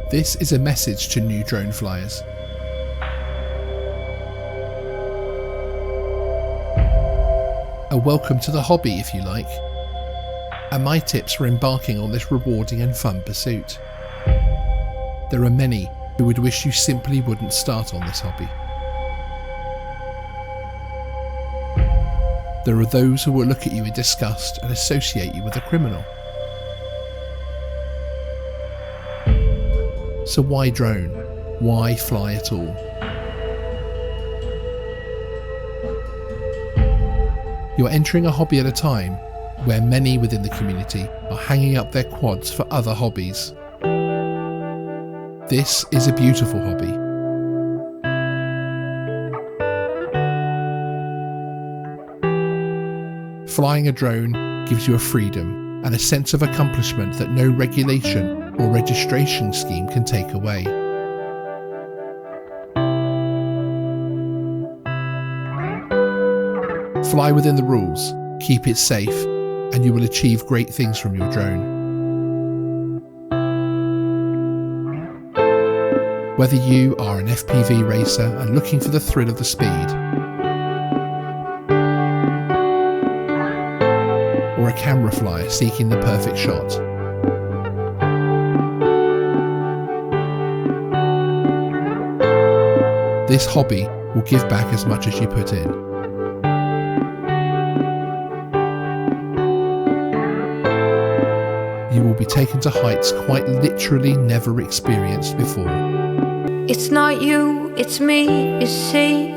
This is a message to new drone flyers. A welcome to the hobby, if you like, and my tips for embarking on this rewarding and fun pursuit. There are many who would wish you simply wouldn't start on this hobby. There are those who will look at you in disgust and associate you with a criminal. So why drone? Why fly at all? You're entering a hobby at a time where many within the community are hanging up their quads for other hobbies. This is a beautiful hobby. Flying a drone gives you a freedom and a sense of accomplishment that no regulation or registration scheme can take away. Fly within the rules, keep it safe, and you will achieve great things from your drone. Whether you are an FPV racer and looking for the thrill of the speed, or a camera flyer seeking the perfect shot, this hobby will give back as much as you put in. You will be taken to heights quite literally never experienced before. It's not you, it's me, you see.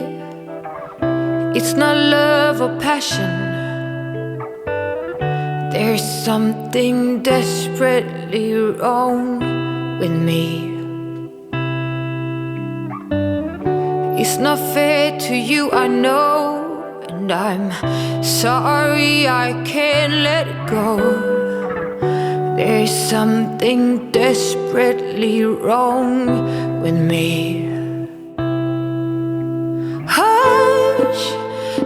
It's not love or passion. There's something desperately wrong with me. It's not fair to you, I know, and I'm sorry I can't let it go. There's something desperately wrong with me. Hush,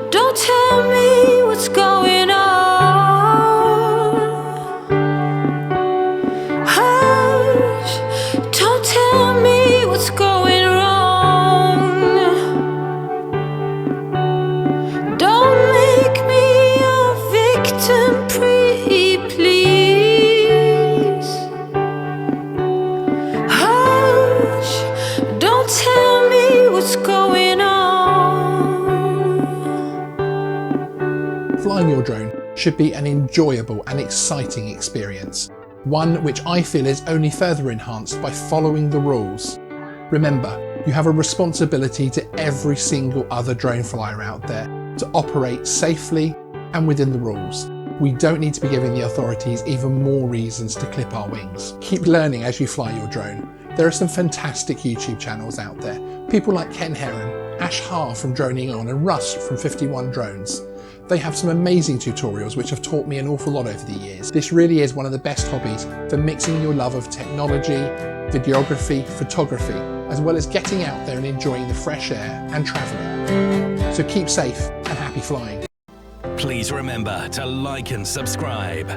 don't tell me what's going on. Hush, don't tell me what's going wrong. Don't make me a victim, please. Hush, don't tell me what's going on. Flying your drone should be an enjoyable and exciting experience, one which I feel is only further enhanced by following the rules. Remember, you have a responsibility to every single other drone flyer out there to operate safely and within the rules. We don't need to be giving the authorities even more reasons to clip our wings. Keep learning as you fly your drone. There are some fantastic YouTube channels out there. People like Ken Heron, Ash Har from Droning On, and Russ from 51 Drones. They have some amazing tutorials which have taught me an awful lot over the years. This really is one of the best hobbies for mixing your love of technology, videography, photography, as well as getting out there and enjoying the fresh air and travelling. So keep safe and happy flying. Please remember to like and subscribe.